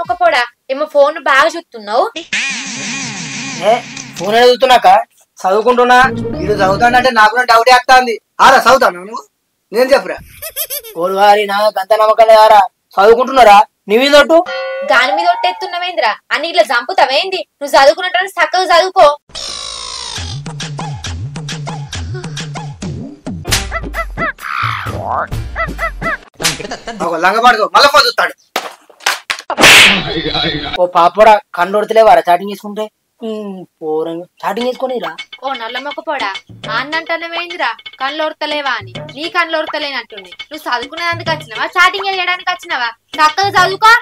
మొక్కపోడా ఏమో ఫోన్ బాగా చూస్తున్నావు. ఫోన్ చదువుతున్నాక చదువుకుంటున్నా. వీడు చదువుతాడంటే నాకు డౌట్ వేస్తుంది. ఆరా చదువుతాను నువ్వు, నేను చెప్పురా. ఓరు వారి నాకు అంత నమ్మకం లేదారా, చదువుకుంటున్నారా నీ మీదొట్టు గాని మీద ఒట్టెత్తున్నావేంద్రా అని ఇట్లా చంపుతావేంది? నువ్వు చదువుకున్నట్టు చక్కగా చదువుకో. లంగపాడుకో మళ్ళా ఫోన్ చూస్తాడు. ఓ పాపడా కండొడతలేవారా చాటింగ్ చేసుకుంటే? పోరంగా చాటింగ్ చేసుకునిరా. ఓ నల్ల మొక్కపోడా అన్నంటవేందిరా కళ్ళు ఒడతలేవా అని? నీ కళ్ళు ఒడతలేనట్టుంది. నువ్వు చదువుకునేందుకు వచ్చినావా చాటింగ్ చేయడానికి వచ్చినావా? చక్కగా చదువుకో.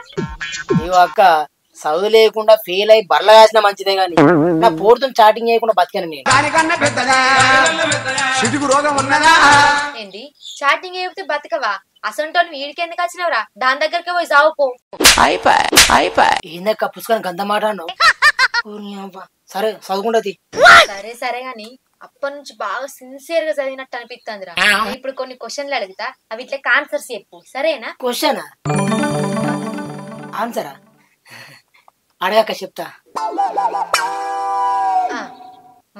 నీవు అక్క చదువు లేకుండా ఫెయిల్ అయి బర్ల కాసిన మంచిదే గాని నా పోరుతో చాటింగ్ చేయకుండా బతికాను నేను. ఏంది చాటింగ్ చేయకపోతే బతకవా? అసంటో వీడికి ఎందుకు వచ్చినవరా? దాని దగ్గరకే పోయి చదువుకో. ఏందక్క పుస్తకానికి అంత మాట అన్నావు? సరే చదువుకుంటది. సరే సరే గాని అప్పటి నుంచి బాగా సిన్సియర్ గా చదివినట్టు అనిపిస్తుందిరా. ఇప్పుడు కొన్ని క్వశ్చన్లు అడుగుతా, అవి ఇట్లా ఆన్సర్స్ చెప్పు, సరేనా? క్వశ్చన్ ఆన్సరా? అడగాక చెప్తా.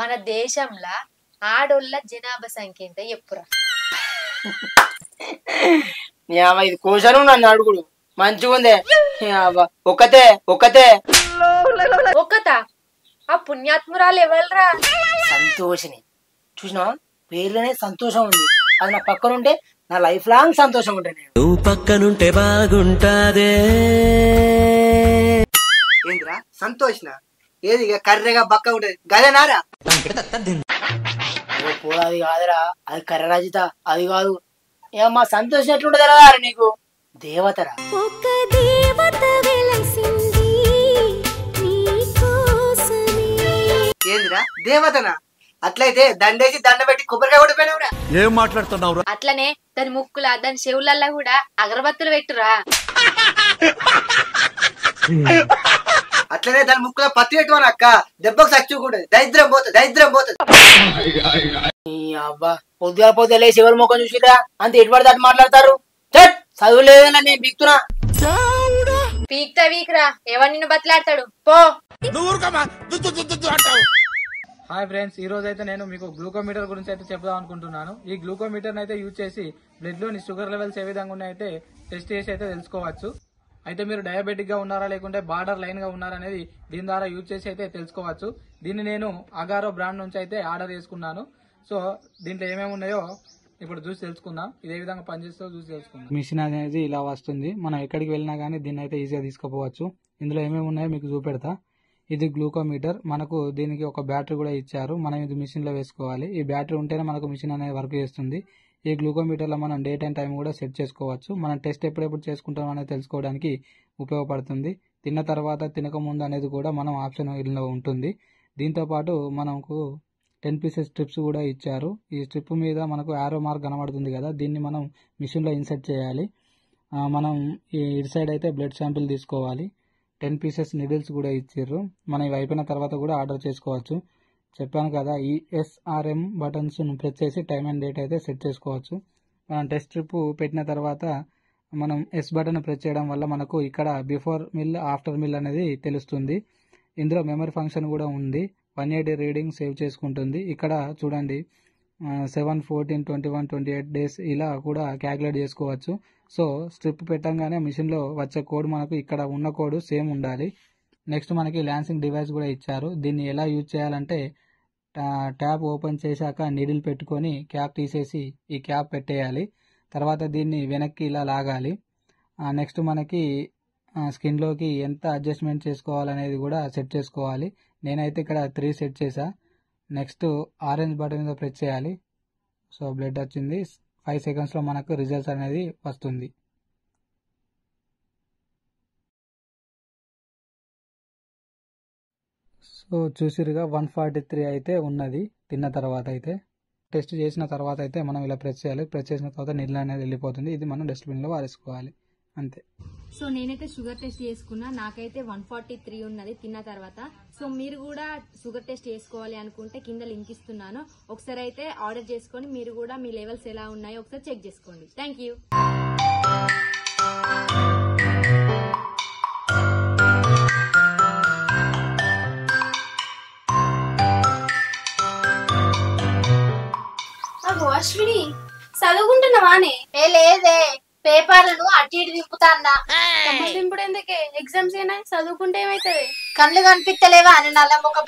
మన దేశంలో ఆడోళ్ళ జనాభా సంఖ్య ఎంత చెప్పురా? ఇది క్వశ్చన్ నన్ను అడుగుడు మంచిగుందే. ఒక్కతే ఒక్కతే ఒక్కతా? ఆ పుణ్యాత్మురాలు ఎవరురా? సంతోషిని. చూసినా పేర్లోనే సంతోషం ఉంది. అది నా పక్కనుంటే నా లైఫ్ లాంగ్ సంతోషం ఉంటాను. నువ్వు పక్కనుంటే బాగుంటాదే. ఏంద్రా సంతోషిన? ఏది కర్రెగా బక్క ఉంటది గదేనారా? అది కాదురా, అది కర్ర రజిత, అది కాదు. ఏమా సంతోషం ఎట్లుంటది కదా నీకు? దేవతరా. ఏందిరా దేవతనా? అట్లయితే దండేసి దండ పెట్టి కొబ్బరికాయ కొట్టిపోయినవురా. ఏం మాట్లాడుతున్నావు? అట్లనే దాని ముక్కుల దాని చెవులల్లా కూడా అగరబత్తులు పెట్టురా. అట్లనే దాని ముక్కులో పత్తి పెట్టుకోను అక్క, దెబ్బకు చచ్చుకుంటది. దరిద్రం పోతుంది, దరిద్రం పోతుంది. అబ్బా పొద్దుగా పొద్దు లేసి ఎవరు ముఖం చూసిరా అంత ఎటు పడితే అటు మాట్లాడతారు. చదువు లేదన్నా నేను పీక్తున్నా. పీక్తా వీక్రా, ఎవరు నిన్ను బతిలాడతాడు పో. హాయ్ ఫ్రెండ్స్, ఈ రోజు అయితే నేను మీకు గ్లూకోమీటర్ గురించి అయితే చెప్దాం అనుకుంటున్నాను. ఈ గ్లూకోమీటర్ అయితే యూజ్ చేసి బ్లడ్ లోని షుగర్ లెవెల్స్ ఏ విధంగా ఉన్నాయైతే టెస్ట్ చేసి అయితే తెలుసుకోవచ్చు. అయితే మీరు డయాబెటిక్ గా ఉన్నారా లేకుంటే బార్డర్ లైన్ గా ఉన్నారా అనేది దీని ద్వారా యూజ్ చేసి అయితే తెలుసుకోవచ్చు. దీన్ని నేను అగారో బ్రాండ్ నుంచి అయితే ఆర్డర్ చేసుకున్నాను. సో దీంట్లో ఏమేమి ఉన్నాయో ఇప్పుడు చూసి తెలుసుకుందాం. ఇదే విధంగా పనిచేస్తుందో చూసి తెలుసుకుందాం. మిషన్ అనేది ఇలా వస్తుంది. మనం ఎక్కడికి వెళ్ళినా కానీ దీన్ని అయితే ఈజీగా తీసుకుపోవచ్చు. ఇందులో ఏమేమి ఉన్నాయో మీకు చూపెడతా. ఇది గ్లూకోమీటర్. మనకు దీనికి ఒక బ్యాటరీ కూడా ఇచ్చారు. మనం ఇది మిషన్ లో వేసుకోవాలి. ఈ బ్యాటరీ ఉంటేనే మనకు మిషన్ అనేది వర్క్ చేస్తుంది. ఈ గ్లూకోమీటర్ లో మనం డేట్ అండ్ టైం కూడా సెట్ చేసుకోవచ్చు. మనం టెస్ట్ ఎప్పుడెప్పుడు చేసుకుంటాం అనేది తెలుసుకోవడానికి ఉపయోగపడుతుంది. తిన్న తర్వాత తినక ముందు అనేది కూడా మనం ఆప్షన్ ఇందులో ఉంటుంది. దీంతో పాటు మనకు 10 పీసెస్ స్ట్రిప్స్ కూడా ఇచ్చారు. ఈ స్ట్రిప్ మీద మనకు యారో మార్క్ కనబడుతుంది కదా, దీన్ని మనం మిషన్ లో ఇన్సర్ట్ చేయాలి. మనం ఇటు సైడ్ అయితే బ్లడ్ శాంపిల్ తీసుకోవాలి. 10 పీసెస్ నిడిల్స్ కూడా ఇచ్చారు. మనం ఇవి అయిపోయిన తర్వాత కూడా ఆర్డర్ చేసుకోవచ్చు. చెప్పాను కదా, ఈ SRM బటన్స్ ప్రెస్ చేసి టైమ్ అండ్ డేట్ అయితే సెట్ చేసుకోవచ్చు. మనం టెస్ట్ స్ట్రిప్ పెట్టిన తర్వాత మనం ఎస్ బటన్ ప్రెస్ చేయడం వల్ల మనకు ఇక్కడ బిఫోర్ మిల్ ఆఫ్టర్ మిల్ అనేది తెలుస్తుంది. ఇందులో మెమరీ ఫంక్షన్ కూడా ఉంది. 180 రీడింగ్ సేవ్ చేసుకుంటుంది. ఇక్కడ చూడండి 7, 14, 21, 28 డేస్ ఇలా కూడా క్యాలిక్యులేట్ చేసుకోవచ్చు. సో స్ట్రిప్ పెట్టంగానే మిషన్లో వచ్చే కోడ్ మనకు ఇక్కడ ఉన్న కోడ్ సేమ్ ఉండాలి. నెక్స్ట్ మనకి ల్యాన్సింగ్ డివైస్ కూడా ఇచ్చారు. దీన్ని ఎలా యూజ్ చేయాలంటే ట్యాప్ ఓపెన్ చేశాక నీడిల్ పెట్టుకొని క్యాప్ తీసేసి ఈ క్యాప్ పెట్టేయాలి. తర్వాత దీన్ని వెనక్కి ఇలా లాగాలి. నెక్స్ట్ మనకి స్కిన్లోకి ఎంత అడ్జస్ట్మెంట్ చేసుకోవాలనేది కూడా సెట్ చేసుకోవాలి. నేనైతే ఇక్కడ 3 సెట్ చేసా. నెక్స్ట్ ఆరెంజ్ బటన్ మీద ప్రెస్ చేయాలి. సో బ్లడ్ వచ్చింది. 5 సెకండ్స్లో మనకు రిజల్ట్స్ అనేది వస్తుంది. సో చూసిరుగా 143 అయితే ఉన్నది. తిన్న తర్వాత అయితే టెస్ట్ చేసిన తర్వాత అయితే మనం ఇలా ప్రెస్ చేయాలి. ప్రెస్ చేసిన తర్వాత నీళ్ళు అనేది వెళ్ళిపోతుంది. ఇది మనం డస్ట్బిన్లో వారేసుకోవాలి, అంతే. సో నేనైతే షుగర్ టెస్ట్ చేసుకున్నా, నాకైతే 143 ఉన్నది తిన్న తర్వాత. సో మీరు కూడా షుగర్ టెస్ట్ చేసుకోవాలి అనుకుంటే కింద లింక్ ఇస్తున్నాను, ఒకసారి అయితే ఆర్డర్ చేసుకొని మీరు కూడా మీ లెవెల్స్ ఎలా ఉన్నాయో ఒకసారి చెక్ చేసుకోండి. Thank you. ఆగు అశ్విని, చదువుకుంటున్నావానే? ఏ లేదే, పేపర్లను అటు ఇటు తిప్పుతాన్నా. దింపుడు ఎందుకే? ఎగ్జామ్స్ ఏనా, చదువుకుంటే ఏమైతుంది? కళ్ళు కనిపిస్తలేవా అని నల్ల ముఖం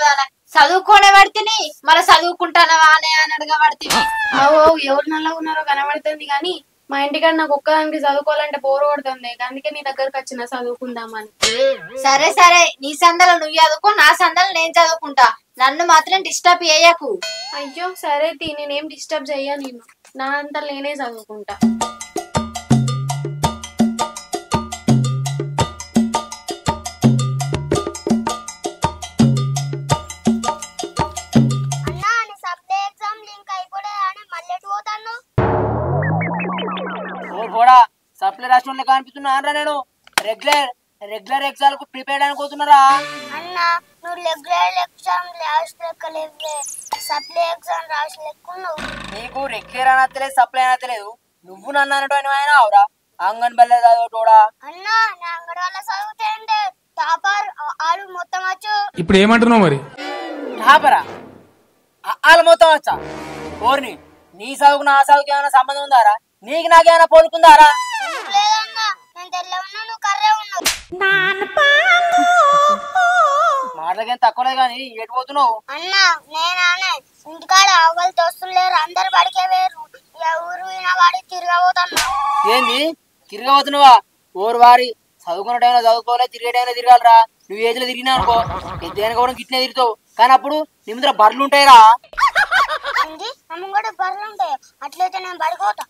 చదువుకోనే పడితేని మళ్ళీ చదువుకుంటానవా అని అడగా పడితే. అవో ఎవరు నల్లగా ఉన్నారో కనబడుతుంది కానీ మా ఇంటికాడ నాకు ఒక్కదానికి చదువుకోవాలంటే బోరు కొడుతుంది. అందుకే నీ దగ్గరకు వచ్చిన చదువుకుందామని. సరే సరే, నీ సందలు నువ్వు చదువుకో, నా సందలు నేను చదువుకుంటా. నన్ను మాత్రం డిస్టర్బ్ చేయకు. అయ్యో సరే తీ, నేనేం డిస్టర్బ్ చెయ్యా, నేను నా అంతా నేనే చదువుకుంటా. కూడా సప్లై రాష్ట్రంలో కనిపిస్తున్నా అనరా? నేను రెగ్యులర్ ఎగ్జామ్ కు ప్రిపేర్ అనుకోతున్నారా అన్న? నువ్వు రెగ్యులర్ ఎగ్జామ్ లాస్ట్ లెక్కలేవే, సప్లై ఎగ్జామ్ రాసి లెక్కున్నావు. నీకు రెగ్యులర్ అనట్లేదు, సప్లై అనట్లేదు. నువ్వు నన్ను అనటం ఆయన అవరా? అంగన్బల్లే చదువుతోడా? అన్న నా అంగడి వల్ల చదివితే టాపర్ ఆలు మొత్తం వచ్చు. ఇప్పుడు ఏమంటున్నావు మరి? టాపరా? ఆలు మొత్తం వచ్చా? ఓర్ని, నీ చదువుకు నా చదువుకి ఏమైనా సంబంధం ఉందారా? నీకు నాకేమైనా పోలుకుందారా? లేదన్నా, నేను తెల్ల ఉన్నా, నువ్వు కర్రే ఉన్నావు. మాటలకేం తక్కువలేదు కానీ ఎటు పోతున్నావు? అన్న నేనానే ఇంటికాడ అవ్వలు దోస్తులు లేరు, అందరు బడికే వేరు. ఊరు వినవాడి తిరగబోతున్నా. ఏంది తిరగబోతున్నావా? ఓరు వారి చదువుకున్న టైంలో చదువుకోవాలి, తిరిగే టైంలో తిరగాలరా. నువ్వు ఏజ్లో తిరిగినా అనుకో, దేనికి కూడా గిట్నే తిరుగుతావు. కానీ అప్పుడు నీ ముందర బర్రెలు ఉంటాయిరా. అమ్మ కూడా బర్రెలు ఉంటాయి, అట్లయితే నేను పడిపోతా.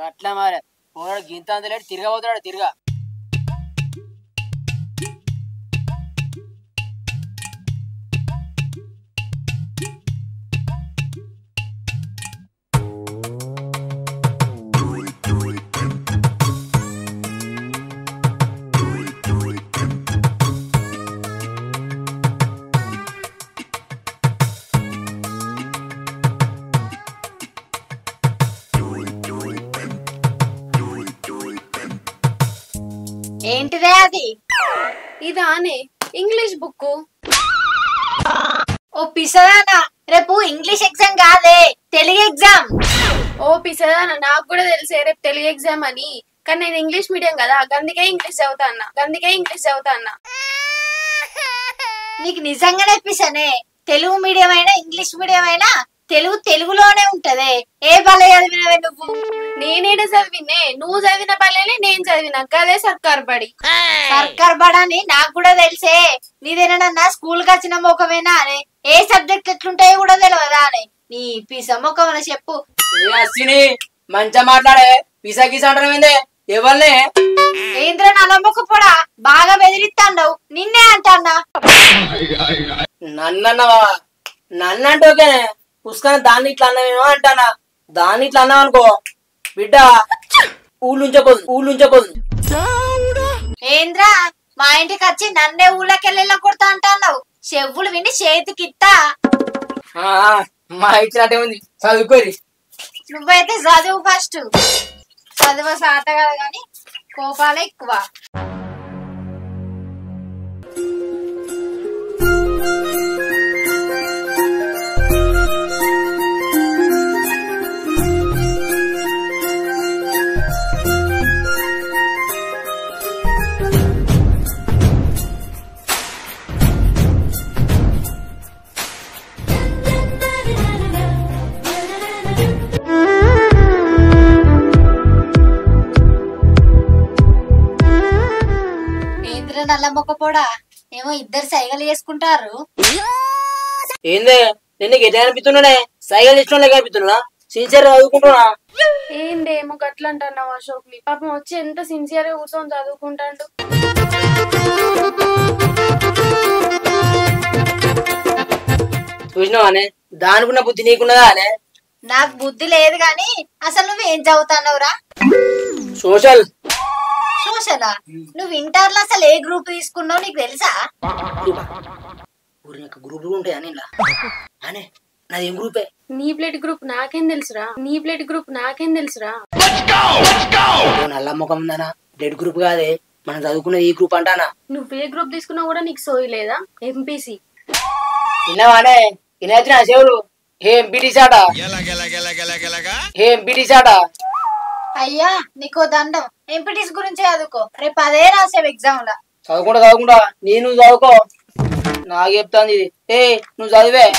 అట్లా మరి పోరాడు గింత అంతలేడు, తిరగబోతున్నాడు తిరగా. ఏంటిదే అది? ఇదానే ఇంగ్లీష్ బుక్. ఓ పిసదానా, రేపు ఇంగ్లీష్ ఎగ్జామ్ కాదే, తెలుగు ఎగ్జామ్. ఓ పిసదానా, నాకు కూడా తెలిసే రేపు తెలుగు ఎగ్జామ్ అని. కానీ నేను ఇంగ్లీష్ మీడియం కదా, అందుకే ఇంగ్లీష్ చదువుతా అన్న. నీకు నిజంగానే పిసనే, తెలుగు మీడియం అయినా ఇంగ్లీష్ మీడియం అయినా తెలుగులోనే ఉంటదే. ఏ బల చదివినవే నువ్వు? నేనేడ చదివినే, నువ్వు చదివిన పల్లెనే నేను చదివిన, గదే సర్కార్ బడి. సర్కార్ బడని నాకు కూడా తెలిసే. నీదేనా స్కూల్ కి వచ్చిన మొక్కమేనా అనే? ఏ సబ్జెక్ట్ ఎట్లుంటాయో కూడా తెలియదా అనే? నీ పిస మొక్కమన చెప్పు. మంచిగా మాట్లాడే, పిసా గీసా అంటారా? ఎవరినే? ఏంద్ర నల్లమొక్క పొడా, బాగా బెదిరిస్తాండవు. నిన్నే అంటాన్నా. నన్నవా? నన్నంటే ఓకేనే, పుస్తకాన్ని దాన్ని ఇట్లా అన్నావేమో అంటానా. దాన్ని ఇట్లా అన్నావు అనుకో బిడ్డ, ఊళ్ళుంచపోదు. ఏంద్రా మా ఇంటికి వచ్చి నన్నే ఊళ్ళకెళ్ళి కొడతా అంటున్నావు? చెవులు విని చేతికిత్తా. మా ఇచ్చినట్టే ఉంది, చదువుకోరి. నువ్వైతే చదువు ఫస్ట్. చదువు సాత కదా గాని కోపాలే ఎక్కువ. నల్ల మొక్క పోడా, ఏమో ఇద్దరు సైగలు చేసుకుంటారు. ఏందే నేను ఎట్లా అనిపిస్తున్నానే? సైగలు ఇష్టం కనిపిస్తున్నా, సిన్సియర్ చదువుకుంటున్నా. ఏందేమో గట్ల అంటున్నావు అశోక్ ని? పాపం వచ్చి ఎంత సిన్సియర్ గా కూర్చొని చదువుకుంటాడు. చూసినావానే, దానికున్న బుద్ధి నీకున్నదా అనే? నాకు బుద్ధి లేదు గాని అసలు నువ్వేం చదువుతున్నావురా? సోషల్. సోషలా? నువ్వు ఇంటర్ లో అసలు ఏ గ్రూప్ తీసుకున్నావు నీకు తెలుసా? గ్రూప్ ఉంటాయా ఇలా అనే? నాదేం గ్రూపే? నీ ప్లేట్ గ్రూప్ నాకేం తెలుసురా? నల్ల ముఖం ఉందనా? బ్లడ్ గ్రూప్ కాదే, మనం చదువుకున్నది ఈ గ్రూప్ అంటానా. నువ్వే గ్రూప్ తీసుకున్నా కూడా నీకు సోయి లేదా? ఎంపీసీ. విన్నావానే? వినొచ్చిన చెవులు ఏం బిడిసాట ఏం బిడిసాట అయ్యా నీకో దండం ఎంపీటీస్ గురించి చదువుకో రేపు అదే రాసావు ఎగ్జామ్ లా చదువుకుంటా నేను చదువుకో నాకు చెప్తాంది ఇది. నువ్వు చదివే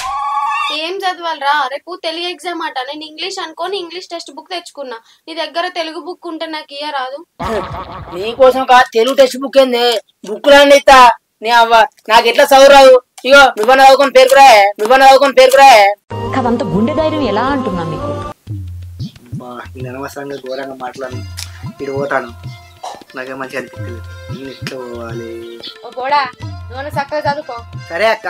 ఏం చదవాలరా రేపు తెలుగు ఎగ్జామ్ అట నేను ఇంగ్లీష్ అనుకోని ఇంగ్లీష్ టెక్స్ట్ బుక్ తెచ్చుకున్నా నీ దగ్గర తెలుగు బుక్ ఉంటే నాకు ఇయ్య రాదు నీకోసం కా తెలుగు టెక్స్ట్ బుక్ ఏంది బుక్కులన్నీ ఇస్తా నీ అవ్వ నాకు ఎట్లా చదువురాదు ఇగో నువ్వన్న చదువుకొని పేరుకురా అదంతా గుండె ధైర్యం ఎలా అంటున్నా మీకు నేను అనవసరంగా ఘోరంగా మాట్లాడి ఇటు పోతాను నాకే మంచిగా అనిపిస్తుంది నేను ఎట్లా పోవాలి ఓ పోడా నువ్వు చక్కగా చదువుకో సరే అక్క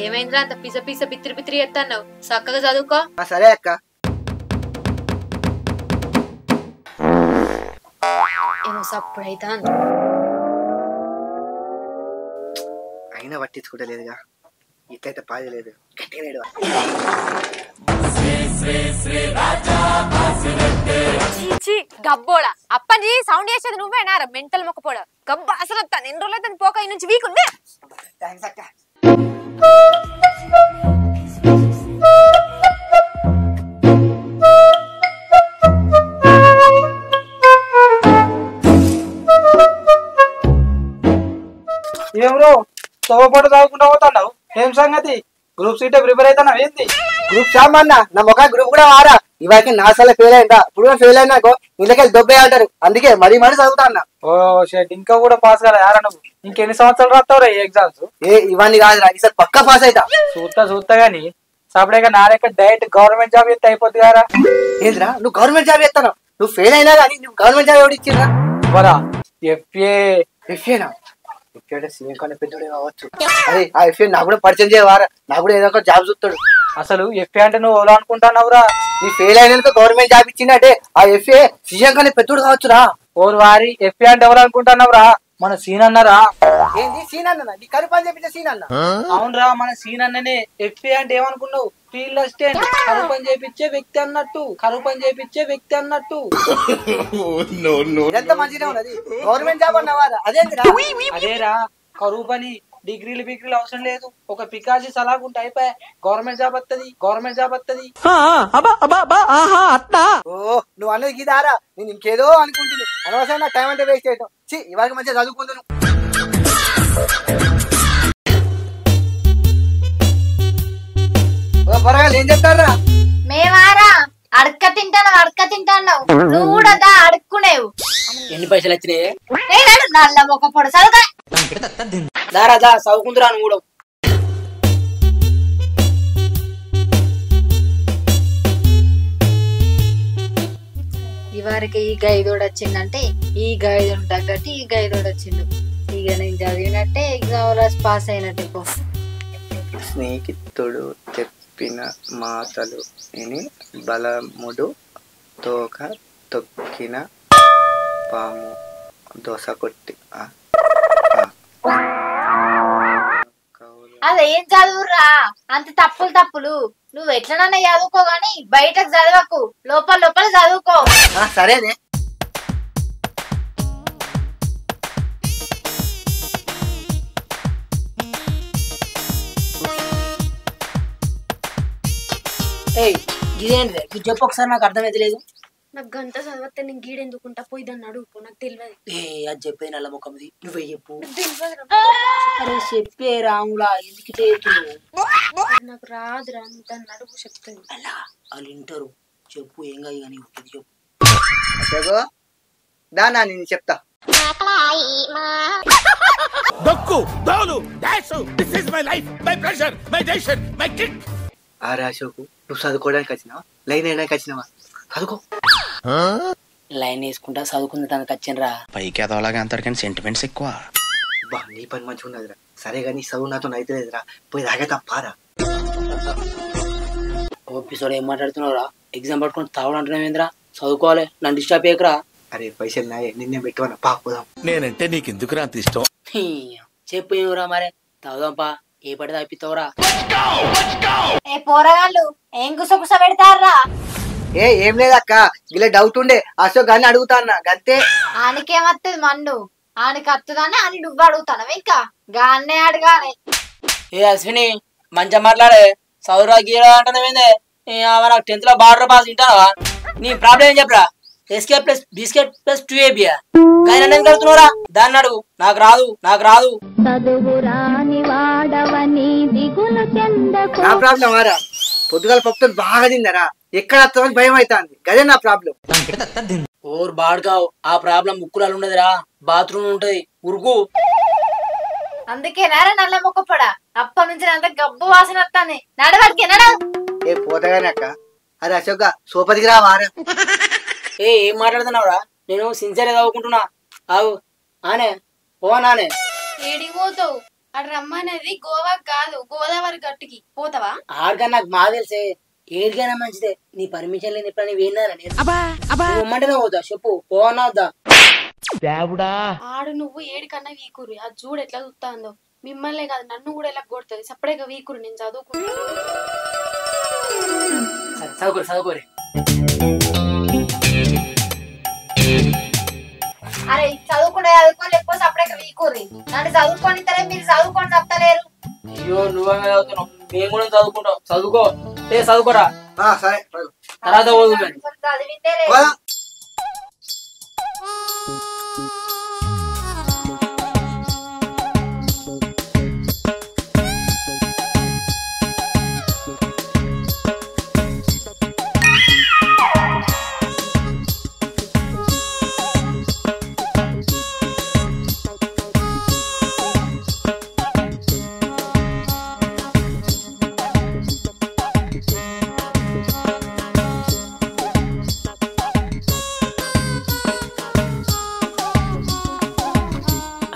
ఏమైందిరా అంత పిస పిస పిత్రి పిత్రి ఎత్తన్నావు చక్కగా చదువుకో సరే అక్క ఏమో సప్పుడైతా అయినా పట్టించుకుంటలేదుగా ఇట్లయితే పాదలేదు గట్టిగా గబ్బోడా అప్పని సౌండ్ చేసేది నువ్వేనా మెంటల్ మొక్కపోడా గబ్బ అసలు ఎన్ని రోజులు పోక ఈ నుంచి వీక్ ఉండే థ్యాంక్స్ అక్క ఏమో తోపాటు చదువుకుంటా పోతున్నావు ఏం సంగతి గ్రూప్ సీట్ ప్రిపేర్ అవుతున్నావు ఏంది గ్రూప్ సామన్నా నా మొక్క గ్రూప్ కూడా వారా ఇవాళకి నా సార్లు ఫెయిల్ అయిందా ఇప్పుడు ఫెయిల్ అయినాకో ఇంట్లోకి దొబ్బే అంటారు అందుకే మరీ చదువుతా అన్న ఓ షెట్ ఇంకా కూడా పాస్ కదా యారా నువ్వు ఇంకెన్ని సంవత్సరాలు రాస్తావురా ఈ ఎగ్జామ్స్ ఇవన్నీ కాదురా ఈసారి పక్కా పాస్ అవుతా చూస్తా గానీ సపరేట్గా నా లెక్క డైరెక్ట్ గవర్నమెంట్ జాబ్ ఎత్తే అయిపోద్ది కదా ఏంద్రా నువ్వు గవర్నమెంట్ జాబ్ చేస్తాను నువ్వు ఫెయిల్ అయినా కానీ నువ్వు గవర్నమెంట్ జాబ్ ఎవరు ఇచ్చిరా బరా ఎఫ్ఏనా ఎఫ్ఏ అంటే సీఎం కన్నా పెద్దోడే కావచ్చు అదే ఆ ఎఫ్ఏ నాకు కూడా పరిచయం చేయవారా నాకు కూడా ఏదో ఒక జాబ్ చూస్తాడు అసలు ఎఫ్ఏ అంటే నువ్వు ఎలా అనుకుంటున్నావురా నీ ఫెయిల్ అయినందుకు గవర్నమెంట్ జాబ్ ఇచ్చిందంటే ఆ ఎఫ్ఏ సీఎం కన్నా పెద్దోడు కావచ్చురా ఓరు వారి ఎఫ్ఏ అంటే ఎవరు అనుకుంటున్నావురా మన సీన్ అన్నారా ఏంది సీన్ అన్న నీ కరుపు అని చెప్పించే సీన్ అన్న అవునరా మన సీన్ అన్ననే ఎఫ్ఏ అంటే ఏమనుకున్నావు ఫీల్డ్ అసిస్టెంట్ కరువు పని చేపించే వ్యక్తి అన్నట్టు ఎంత మంచిగా ఉన్నది గవర్నమెంట్ జాబ్ అన్నవారా అదేంటిరా అదేరా కరువు పని డిగ్రీలు అవసరం లేదు ఒక పికాసి సలాగుంటే అయిపోయా గవర్నమెంట్ జాబ్ వస్తుంది ఓ నువ్వు అన్నది గీదారా నేను ఇంకేదో అనుకుంటుంది అనవసరం నా టైం అంటే వేస్ట్ చేయటం ఇవాళ మంచిగా చదువుకుంటాను పరగాలి ఏం చెప్తారా మేమారా అడక్క తింటాను నువ్వు కూడా అడుక్కునేవు ఎన్ని పైసలు వచ్చినాయి నల్ల ఒక పొడు చదువుగా దారా చదువుకుంటురా నువ్వు కూడా ఇవరికి ఈ గైదోడు వచ్చిందంటే ఈ గైదోడు తగ్గట్టు ఈ గైదోడు వచ్చిండు ఇక నేను చదివినట్టే ఎగ్జామ్ రాసి పాస్ అయినట్టే పో స్నేహితుడు చెప్పిన మాటలు విని బలముడు తోక తొక్కిన పాము దోశ కొట్టి అదేం చదువురా అంత తప్పులు నువ్వు ఎట్లనన్నా చదువుకో గాని బయటకు చదవకు లోపల చదువుకో సరేనే ఇదేంటి చెప్పు ఒకసారి నాకు అర్థమైతే లేదు నాకు గంట చదివితే నేను గీడెందుకుంటా పోయిదాన్ని అడుగు నాకు తెలియదు అది చెప్పేది నల్ల ముఖంది నువ్వే చెప్పు అరే చెప్పే రాములా ఎందుకు నాకు రాదురా దాన్ని అడుగు చెప్తాను అలా వాళ్ళు వింటారు చెప్పు ఏం కాదు కానీ చెప్పు దానా నేను చెప్తా అరే అశోకు నువ్వు చదువుకోవడానికి వచ్చినావా లైన్ వేయడానికి వచ్చినావా చదువుకో లైన్ వేసుకుంటా చదువుకుందానికి వచ్చినరా పైకి అదోలాగా అంటారు కానీ సెంటిమెంట్స్ ఎక్కువ బా నీ పని మంచిగా ఉన్నదిరా సరే కానీ చదువు నాతో అయితే లేదురా పోయి రాగా తప్పారా ఓపిసోడు ఏం మాట్లాడుతున్నావురా ఎగ్జామ్ పట్టుకుని తావడం అంటున్నావేంద్రా చదువుకోవాలి నన్ను డిస్టర్బ్ చేయకరా అరే పైసలు నాయే నిన్నే పెట్టుకోనా పాకుదాం నేనంటే నీకు ఎందుకురా అంత ఇష్టం చెప్పు ఏమరా మరే తాగుదాం పా ఏ పడి తప్పిస్తావురా ఏ పోరగాళ్ళు ఏం గుసగుస పెడతారా ఏం లేదక్క ఇలా డౌట్ ఉండే అశోక్ గాని అడుగుతా అన్న గంతే. ఆనికేమత్తది మండు, ఆనికి అత్తదాన్ని అని నువ్వు అడుగుతాను ఇంకా గాన్నే అడగాలి. ఏ అశ్విని మంచిగా మాట్లాడే సౌరా గీర అంటున్నావేందే నాకు 10th లో బార్డర్ పాస్ తింటావా? నీ ప్రాబ్లం ఏం చెప్పరా? SK plus biscuit plus 2AB కానీ నన్ను కడుతున్నారా? దాన్ని అడుగు. నాకు రాదు నా ప్రాబ్లం ఆరా పొద్దుగాల పప్పుతో బాగా తిందరా ఎక్కడ వస్తామని భయం అవుతుంది గదే నా ప్రాబ్లం. ఓర్ బాడుకావు ఆ ప్రాబ్లం ముక్కులాలు ఉండదురా బాత్రూమ్ ఉంటది ఉరుకు. అందుకే నారా నల్ల మొక్కపడా అప్పటి నుంచి అంత గబ్బు వాసన వస్తుంది. నడవడికి ఏ పోతాగానే అక్క. అరే అశోక్ సోపతికి రా వారా. ఏం మాట్లాడుతున్నావురా? నేను సిన్సియర్ చదువుకుంటున్నా. ఆవు ఆనే పోనానే ఏడికి పోతావు? అటు రమ్మనేది గోవా కాదు గోదావరి గట్టుకి పోతావా? ఆడికన్నా నాకు బాగా తెలిసే ఏడికైనా మంచిదే. నీ పర్మిషన్ లేని ఇప్పుడు విన్నారా పోతా చెప్పు పోనా వద్దా? ఆడు నువ్వు ఏడికన్నా వీకురు ఆ చూడు ఎట్లా చూస్తాందో. మిమ్మల్నే కాదు నన్ను కూడా ఎలా కొడుతుంది. సపరేట్గా వీకురు నేను చదువుకుంటా. చదువుకోరి. అరే చదువుకుంటే చదువుకోని లేకపోతే అప్పుడే వీకూరి నన్ను చదువుకొని మీరు చదువుకొని చెప్తలేరు. అయ్యో నువ్వే చదువుతున్నావు మేము కూడా చదువుకుంటాం. చదువుకోరా. సరే తర్వాత చదివితే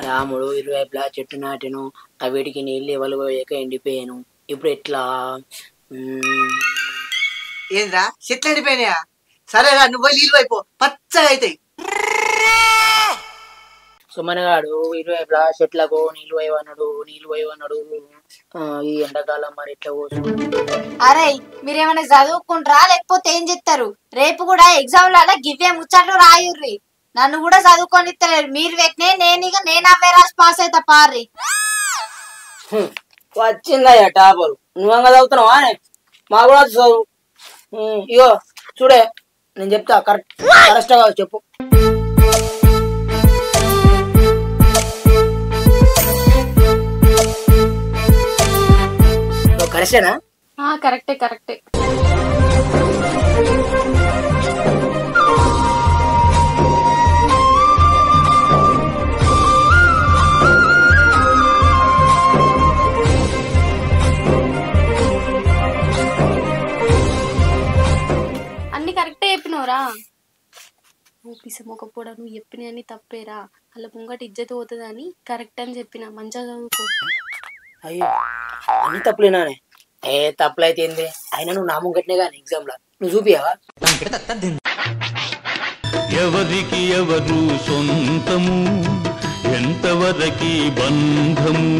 రాముడు ఇరువైపులా చెట్టు నాటాను. ఆ వీటికి నీళ్ళు ఎవరు పోయాక ఎండిపోయాను. ఇప్పుడు ఎట్లా? ఏంద్రా చెట్లు ఎండిపోయినాయా? సరేరా నువ్వు నీళ్ళు అయిపో పచ్చగా అవుతాయి. సుమనగాడు ఇరువైపులా చెట్లకు నీళ్ళు పోయవన్నాడు. ఈ ఎండాకాలం మరి ఎట్లా పోసు? అరే మీరేమైనా చదువుకుంటారా లేకపోతే ఏం చెప్తారు? రేపు కూడా ఎగ్జామ్ లలో గివ్వే ముచ్చట్లు రాయుర్రి. నన్ను కూడా చదువుకొని ఇస్తలేరు. మీరు పెట్టినే నేను అవే రాసి పాస్ అవుతా పార్రి. వచ్చిందయ్యా టాపర్. నువ్వంగా చదువుతున్నావా? మా కూడా చదువు. ఇగో చూడే నేను చెప్తా కరెక్ట్గా చెప్పు. కరెక్టేనా? కరెక్టే. అన్ని కరెక్టే చెప్పినవరా? పిసమొకపోడా నువ్వు చెప్పిన అన్ని తప్పేరా. అలా ముంగట ఇజ్జత పోతుంది అని కరెక్ట్ అని చెప్పిన. మంచిగా చదువుకో. అయ్యో అన్ని తప్పులేనానే? తప్పులైతే ఏంది? అయినా నువ్వు నా ముంగట్నే కానీ ఎగ్జామ్ లా నువ్వు చూపియావా? ఎవరికి ఎవరు సొంతము ఎంతవరకి బంధము